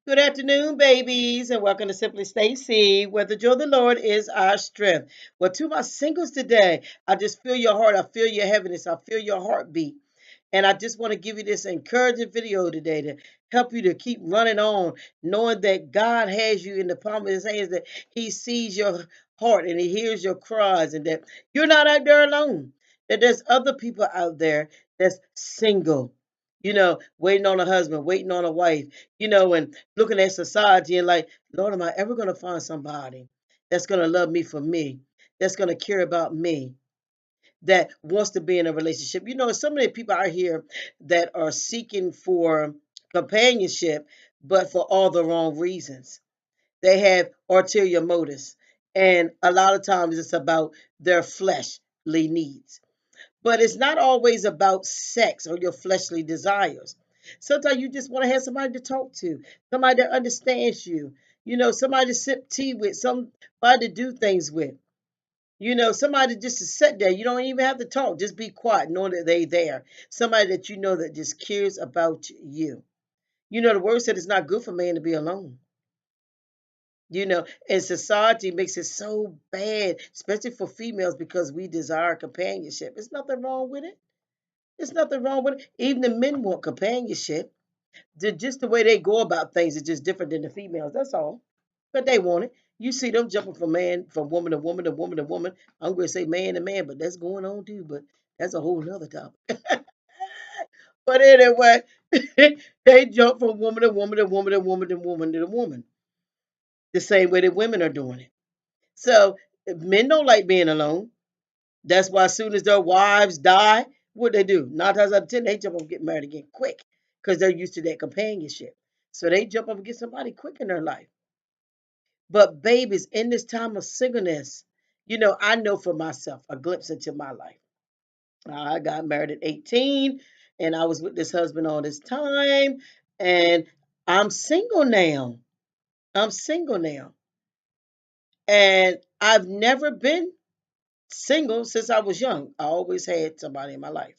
Good afternoon, babies, and welcome to Simply Stacy, where the joy of the Lord is our strength. Well, to my singles today, I just feel your heart. I feel your heaviness. I feel your heartbeat. And I just want to give you this encouraging video today to help you to keep running on, knowing that God has you in the palm of his hands, that he sees your heart and he hears your cries, and that you're not out there alone, that there's other people out there that's single. Waiting on a husband, waiting on a wife, and looking at society and like, Lord, am I ever going to find somebody that's going to love me for me, that's going to care about me, that wants to be in a relationship? So many people out here that are seeking for companionship, but for all the wrong reasons. They have ulterior motives. And a lot of times it's about their fleshly needs. But it's not always about sex or your fleshly desires. Sometimes you just want to have somebody to talk to, somebody that understands you, somebody to sip tea with, somebody to do things with, somebody just to sit there. You don't even have to talk, just be quiet, knowing that they're there. Somebody that you know that just cares about you. The word said it's not good for man to be alone. And society makes it so bad, especially for females, because we desire companionship. There's nothing wrong with it. There's nothing wrong with it. Even the men want companionship. Just the way they go about things is just different than the females. That's all. But they want it. You see them jumping from woman to woman to woman to woman. I'm going to say man to man, but that's going on too. But that's a whole nother topic. But anyway, they jump from woman to woman to woman to woman to woman to woman, the same way that women are doing it. So men don't like being alone. That's why as soon as their wives die, what they do? 9 times out of 10, they jump up and get married again quick because they're used to that companionship. So they jump up and get somebody quick in their life. But babies, in this time of singleness, I know for myself a glimpse into my life. I got married at 18 and I was with this husband all this time, and I'm single now. I'm single now. And I've never been single since I was young. I always had somebody in my life.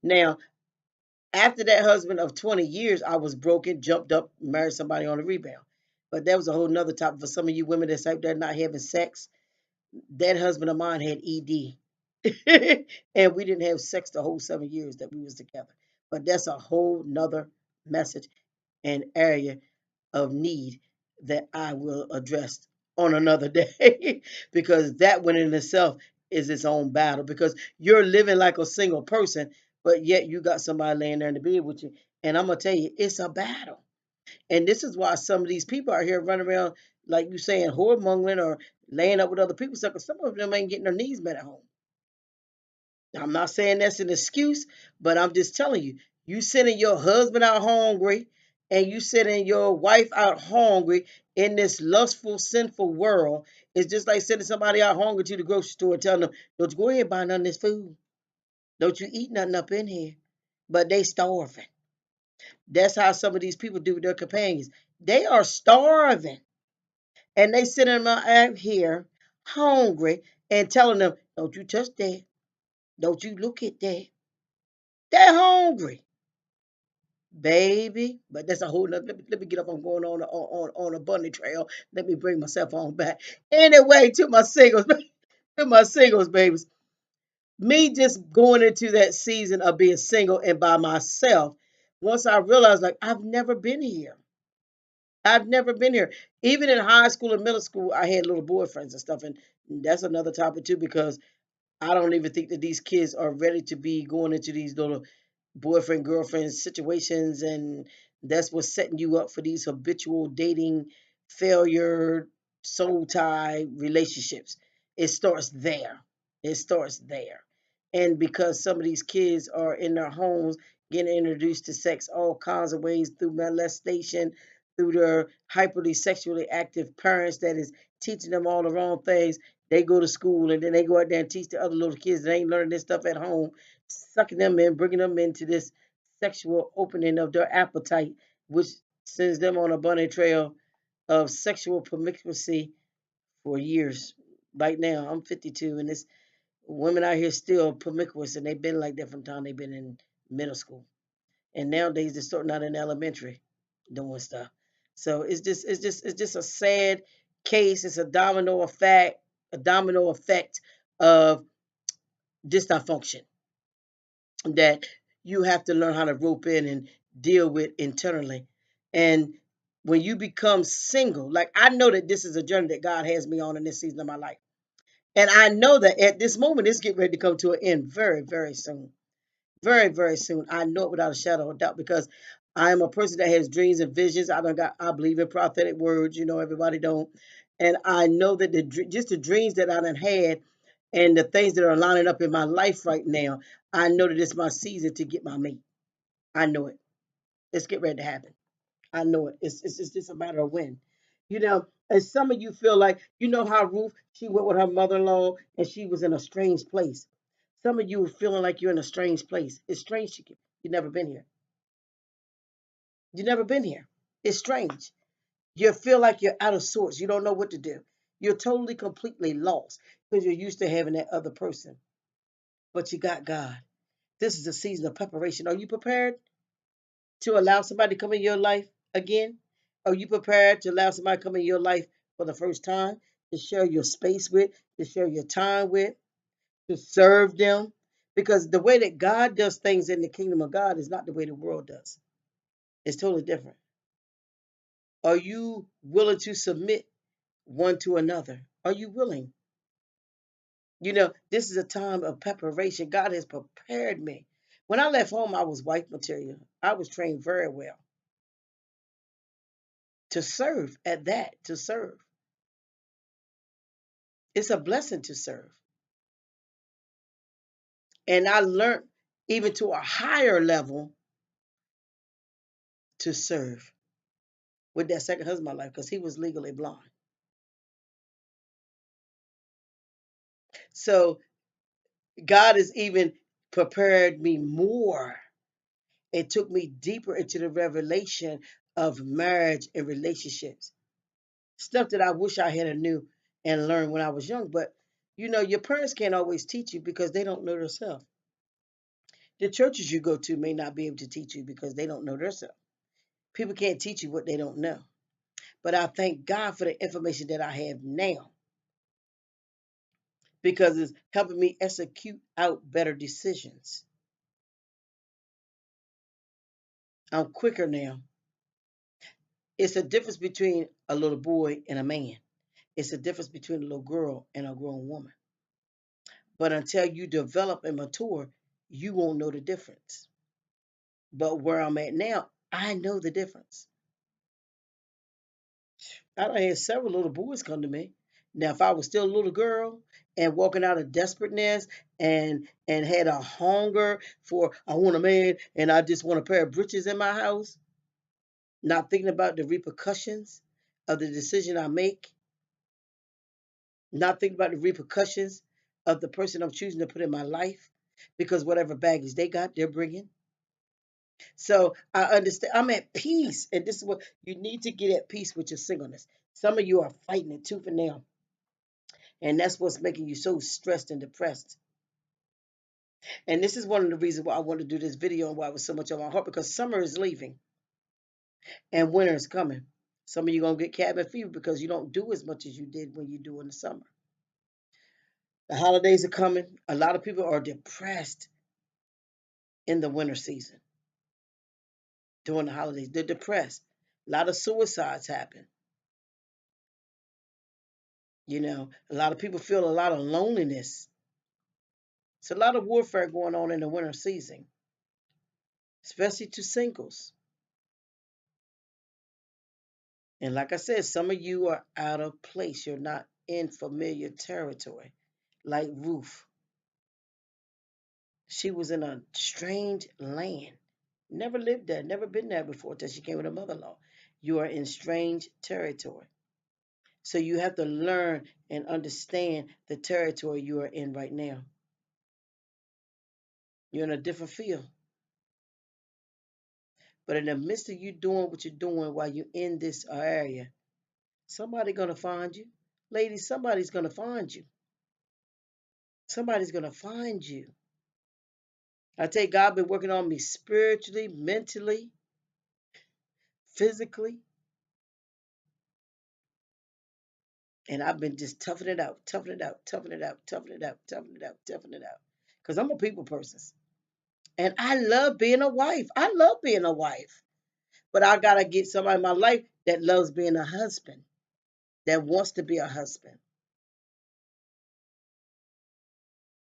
Now, after that husband of 20 years, I was broken, jumped up, married somebody on a rebound. But that was a whole nother topic for some of you women that's out there not having sex. That husband of mine had ED. And we didn't have sex the whole 7 years that we was together. But that's a whole nother message and area of need that I will address on another day. Because that one in itself is its own battle, because you're living like a single person, but yet you got somebody laying there in the bed with you. And I'm gonna tell you, it's a battle. And this is why some of these people are here running around, like you saying, whoremongering or laying up with other people. Because some of them ain't getting their needs met at home. I'm not saying that's an excuse, but I'm just telling you, you sending your husband out hungry and you sending your wife out hungry in this lustful, sinful world. It's just like sending somebody out hungry to the grocery store and telling them, don't you go ahead and buy none of this food. Don't you eat nothing up in here. But they starving. That's how some of these people do with their companions. They are starving. And they sending them out here hungry and telling them, don't you touch that. Don't you look at that. They're hungry, baby. But that's a whole nother. Let me get up. I'm going on a bunny trail. Let me bring myself on back. Anyway, to my singles, to my singles, babies. Me just going into that season of being single and by myself. Once I realized, like, I've never been here. I've never been here. Even in high school and middle school, I had little boyfriends and stuff, and that's another topic too, because I don't even think that these kids are ready to be going into these little boyfriend girlfriend situations, and that's what's setting you up for these habitual dating failure soul tie relationships. It starts there. It starts there. And because some of these kids are in their homes getting introduced to sex all kinds of ways, through molestation, through their hyperly sexually active parents that is teaching them all the wrong things. They go to school and then they go out there and teach the other little kids that ain't learning this stuff at home, sucking them in, bringing them into this sexual opening of their appetite, which sends them on a bunny trail of sexual promiscuity for years. Right now, I'm 52, and it's women out here still promiscuous, and they've been like that from the time they've been in middle school. And nowadays, they're starting out in elementary. doing stuff. So it's just a sad case. It's a domino effect of dysfunction that you have to learn how to rope in and deal with internally. And when you become single, like I know that this is a journey that God has me on in this season of my life. And I know that at this moment, it's getting ready to come to an end very, very soon. Very, very soon. I know it without a shadow of doubt because I am a person that has dreams and visions. I believe in prophetic words, everybody don't. And I know that just the dreams that I done had and the things that are lining up in my life right now, I know that it's my season to get my mate. I know it. Let's get ready to happen. I know it. It's just a matter of when. And some of you feel like, how Ruth, she went with her mother-in-law and she was in a strange place. Some of you are feeling like you're in a strange place. It's strange you've never been here. You've never been here. It's strange. You feel like you're out of sorts. You don't know what to do. You're totally, completely lost because you're used to having that other person. But you got God. This is a season of preparation. Are you prepared to allow somebody to come in your life again? Are you prepared to allow somebody to come in your life for the first time, to share your space with, to share your time with, to serve them? Because the way that God does things in the kingdom of God is not the way the world does. It's totally different. Are you willing to submit one to another? Are you willing? This is a time of preparation. God has prepared me. When I left home, I was wife material. I was trained very well to serve at that, to serve. It's a blessing to serve. And I learned even to a higher level to serve with that second husband of my life because he was legally blind. So God has even prepared me more. It took me deeper into the revelation of marriage and relationships. Stuff that I wish I had knew and learned when I was young. But your parents can't always teach you because they don't know themselves. The churches you go to may not be able to teach you because they don't know themselves. People can't teach you what they don't know. But I thank God for the information that I have now because it's helping me execute out better decisions. I'm quicker now. It's a difference between a little boy and a man. It's a difference between a little girl and a grown woman. But until you develop and mature, you won't know the difference. But where I'm at now, I know the difference. I done had several little boys come to me. Now, if I was still a little girl and walking out of desperateness and had a hunger for I want a man and I just want a pair of breeches in my house, not thinking about the repercussions of the decision I make, not thinking about the repercussions of the person I'm choosing to put in my life, because whatever baggage they got, they're bringing. So I understand. I'm at peace, and this is what you need to get at peace with your singleness. Some of you are fighting it tooth and nail. And that's what's making you so stressed and depressed. And this is one of the reasons why I wanted to do this video and why it was so much on my heart because summer is leaving and winter is coming. Some of you going to get cabin fever because you don't do as much as you did when you do in the summer. The holidays are coming. A lot of people are depressed in the winter season during the holidays. They're depressed. A lot of suicides happen. A lot of people feel a lot of loneliness. It's a lot of warfare going on in the winter season, especially to singles. And like I said, some of you are out of place. You're not in familiar territory. Like Ruth, she was in a strange land. Never lived there, never been there before until she came with her mother in law. You are in strange territory. So you have to learn and understand the territory you are in right now. You're in a different field. But in the midst of you doing what you're doing while you're in this area, somebody's going to find you. Ladies, somebody's going to find you. Somebody's going to find you. I tell you, God been working on me spiritually, mentally, physically, and I've been just toughing it out, toughing it out, toughing it out, toughing it out, toughing it out, toughing it out. Because I'm a people person. And I love being a wife. I love being a wife. But I got to get somebody in my life that loves being a husband, that wants to be a husband.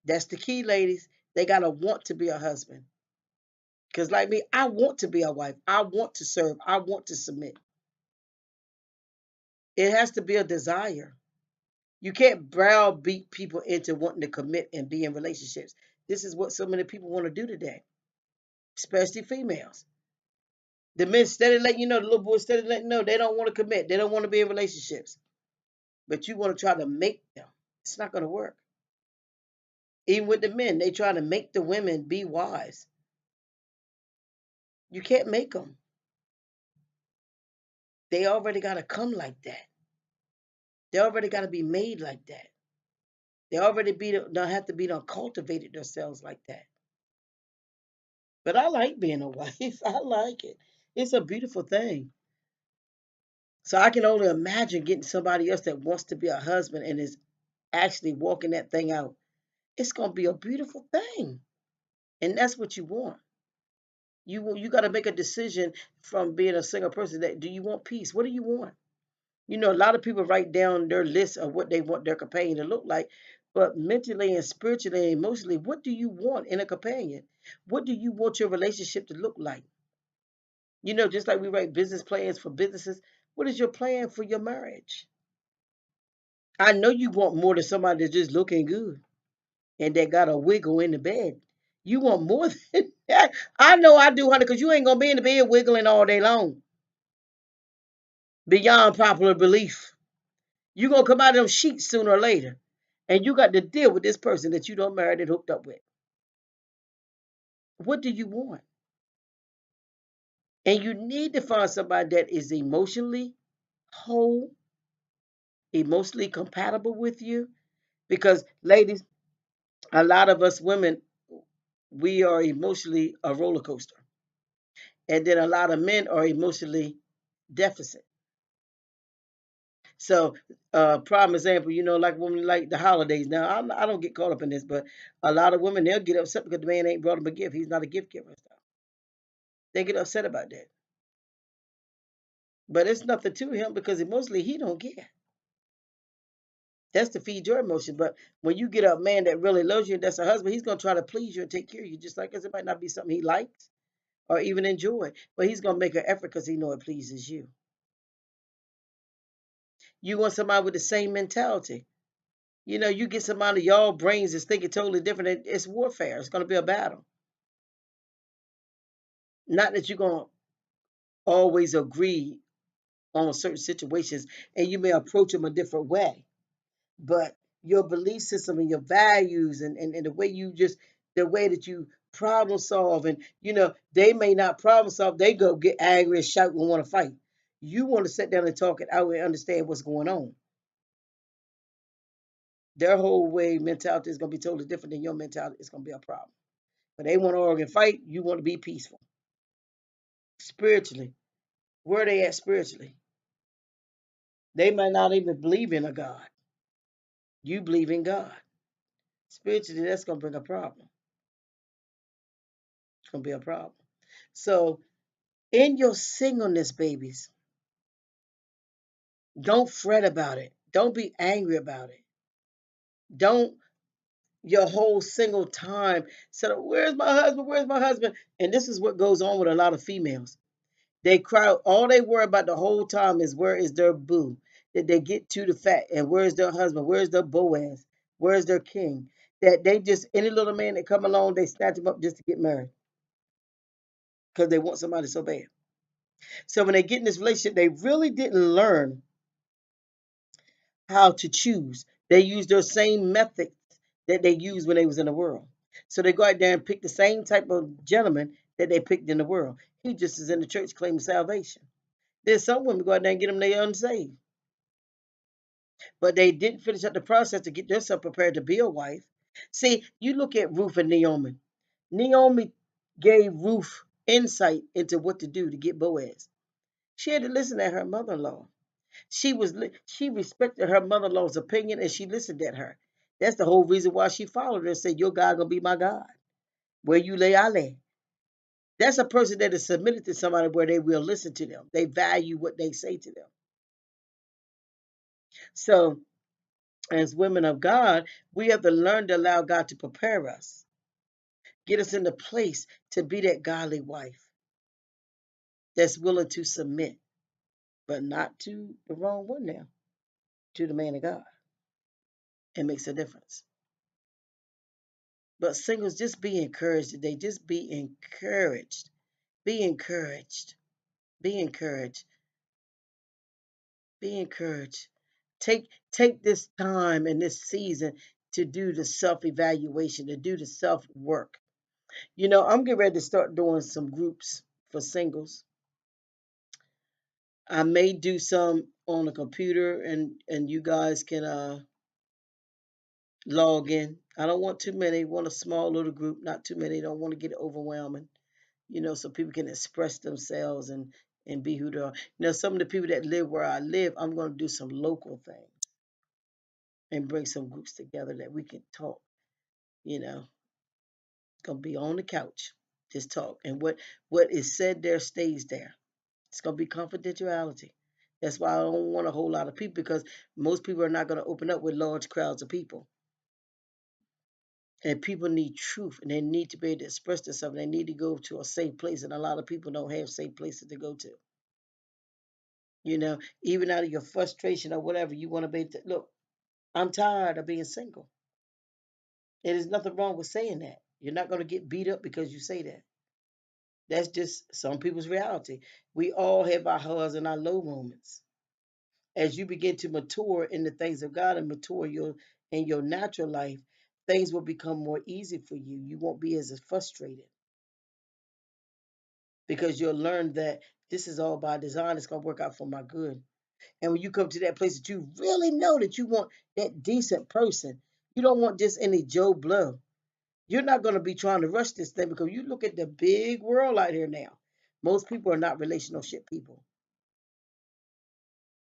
That's the key, ladies. They got to want to be a husband. Because, like me, I want to be a wife. I want to serve. I want to submit. It has to be a desire. You can't browbeat people into wanting to commit and be in relationships. This is what so many people want to do today, especially females. The men steady letting you know, the little boys steady letting you know they don't want to commit. They don't want to be in relationships. But you want to try to make them. It's not going to work. Even with the men, they try to make the women be wise. You can't make them. They already got to come like that. They already got to be made like that. They already don't have to be done cultivated themselves like that. But I like being a wife. I like it. It's a beautiful thing. So I can only imagine getting somebody else that wants to be a husband and is actually walking that thing out. It's gonna be a beautiful thing, and that's what you want. You got to make a decision from being a single person. That do you want peace? What do you want? You know, a lot of people write down their list of what they want their companion to look like, but mentally and spiritually and emotionally, what do you want in a companion? What do you want your relationship to look like? You know, just like we write business plans for businesses, what is your plan for your marriage? I know you want more than somebody that's just looking good and that got a wiggle in the bed. You want more than that. I know I do, honey, because you ain't gonna be in the bed wiggling all day long. Beyond popular belief. You gonna come out of them sheets sooner or later. And you got to deal with this person that you don't married and hooked up with. What do you want? And you need to find somebody that is emotionally whole, emotionally compatible with you. Because, ladies, a lot of us women, we are emotionally a roller coaster. And then a lot of men are emotionally deficit. So, prime example, you know, like women like the holidays. Now, I don't get caught up in this, but a lot of women, they'll get upset because the man ain't brought them a gift. He's not a gift giver and stuff. They get upset about that. But it's nothing to him because emotionally he don't care. That's to feed your emotion. But when you get a man that really loves you, that's a husband, he's gonna try to please you and take care of you, just like as it might not be something he likes or even enjoy, but he's gonna make an effort because he know it pleases you. You want somebody with the same mentality. You know, you get somebody, y'all brains is thinking totally different. It's warfare. It's gonna be a battle. Not that you're gonna always agree on certain situations, and you may approach them a different way. But your belief system and your values and the way you just the way that you problem solve and they may not problem solve, they go get angry and shout and want to fight. You want to sit down and talk it out and understand what's going on. Their whole way mentality is going to be totally different than your mentality. It's going to be a problem. But they want to argue and fight, you want to be peaceful. Spiritually, where are they at spiritually? They might not even believe in a God. You believe in God. Spiritually, that's going to bring a problem. It's going to be a problem. So in your singleness, babies, don't fret about it. Don't be angry about it. Don't your whole single time say, "Where's my husband? Where's my husband?" And this is what goes on with a lot of females. They cry. All they worry about the whole time is where is their boo? Did they get to the fat? And where's their husband? Where's their Boaz? Where's their king? That they just any little man that come along, they snatch him up just to get married because they want somebody so bad. So when they get in this relationship, they really didn't learn how to choose. They use their same methods that they used when they was in the world. So they go out there and pick the same type of gentleman that they picked in the world. He just is in the church claiming salvation. There's some women go out there and get them they unsaved. But they didn't finish up the process to get themselves prepared to be a wife. See, you look at Ruth and Naomi. Naomi gave Ruth insight into what to do to get Boaz. She had to listen to her mother-in-law. She respected her mother-in-law's opinion and she listened at her. That's the whole reason why she followed her and said, "Your God gonna be my God. Where you lay, I lay." That's a person that is submitted to somebody where they will listen to them. They value what they say to them. So, as women of God, we have to learn to allow God to prepare us, get us in the place to be that godly wife that's willing to submit, but not to the wrong one now, to the man of God. It makes a difference. But singles, just be encouraged today. Just be encouraged. Be encouraged. Be encouraged. Be encouraged. Take this time and this season to do the self-evaluation, to do the self-work. I'm getting ready to start doing some groups for singles. I may do some on a computer and you guys can log in. I don't want too many. I want a small little group, not too many. Don't want to get it overwhelming. So people can express themselves and be who they are. Some of the people that live where I live, I'm going to do some local things and bring some groups together that we can talk. It's going to be on the couch, just talk. And what is said there stays there. It's going to be confidentiality. That's why I don't want a whole lot of people because most people are not going to open up with large crowds of people. And people need truth and they need to be able to express themselves. They need to go to a safe place. And a lot of people don't have safe places to go to. Even out of your frustration or whatever, you want to be, look, I'm tired of being single. And there's nothing wrong with saying that. You're not going to get beat up because you say that. That's just some people's reality. We all have our highs and our low moments. As you begin to mature in the things of God and mature in your natural life, things will become more easy for you. You won't be as frustrated because you'll learn that this is all by design. It's going to work out for my good. And when you come to that place that you really know that you want that decent person, you don't want just any Joe Blow. You're not going to be trying to rush this thing because you look at the big world out here now. Most people are not relationship people.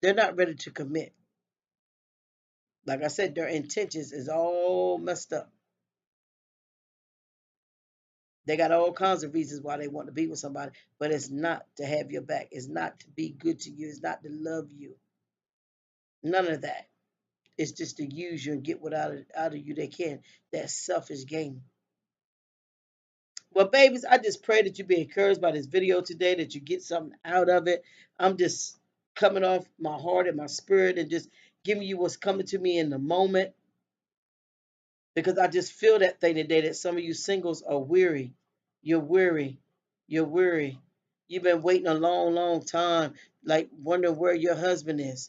They're not ready to commit. Like I said, their intentions is all messed up. They got all kinds of reasons why they want to be with somebody, but it's not to have your back. It's not to be good to you. It's not to love you. None of that. It's just to use you and get what out of you they can. That selfish game. Well, babies, I just pray that you be encouraged by this video today, that you get something out of it. I'm just coming off my heart and my spirit and just giving you what's coming to me in the moment because I just feel that thing today that some of you singles are weary. You're weary. You're weary. You've been waiting a long, long time, like wondering where your husband is.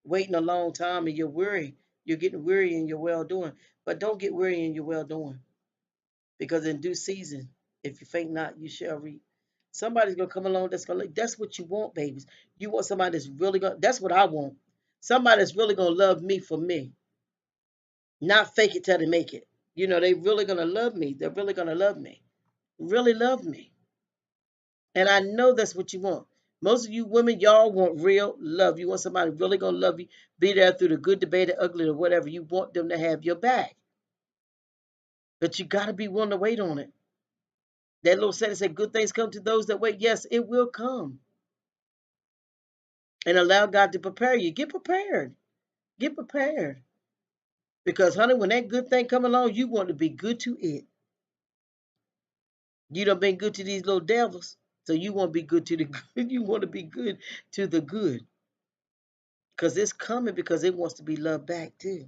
Waiting a long time and you're weary. You're getting weary in your well doing. But don't get weary in your well doing. Because in due season, if you faint not, you shall reap. Somebody's gonna come along that's what you want, babies. You want somebody that's really gonna that's what I want. Somebody that's really gonna love me for me. Not fake it till they make it. They really gonna love me. They're really gonna love me. Really love me. And I know that's what you want. Most of you women, y'all want real love. You want somebody really gonna love you, be there through the good, the bad, the ugly, or whatever. You want them to have your back. But you gotta be willing to wait on it. That little sentence said, good things come to those that wait. Yes, it will come. And allow God to prepare you. Get prepared. Get prepared. Because, honey, when that good thing come along, you want to be good to it. You done been good to these little devils. So you want to be good to the good. You want to be good to the good. Because it's coming because it wants to be loved back too.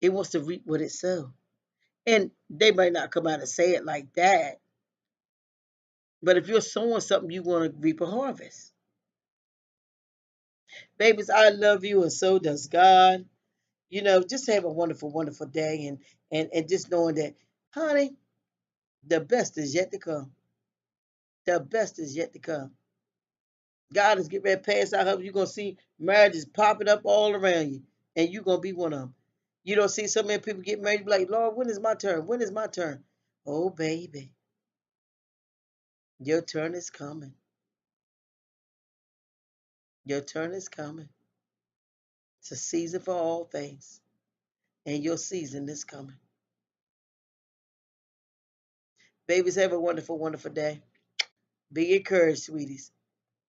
It wants to reap what it sows. And they might not come out and say it like that. But if you're sowing something, you want to reap a harvest. Babies, I love you and so does God. Just have a wonderful, wonderful day and just knowing that, honey, the best is yet to come. The best is yet to come. God is getting ready to pass out. You're going to see marriages popping up all around you, and you're going to be one of them. You don't see so many people get married, be like, Lord, when is my turn? When is my turn? Oh, baby, your turn is coming. Your turn is coming. It's a season for all things, and your season is coming. Babies, have a wonderful, wonderful day. Be encouraged, sweeties.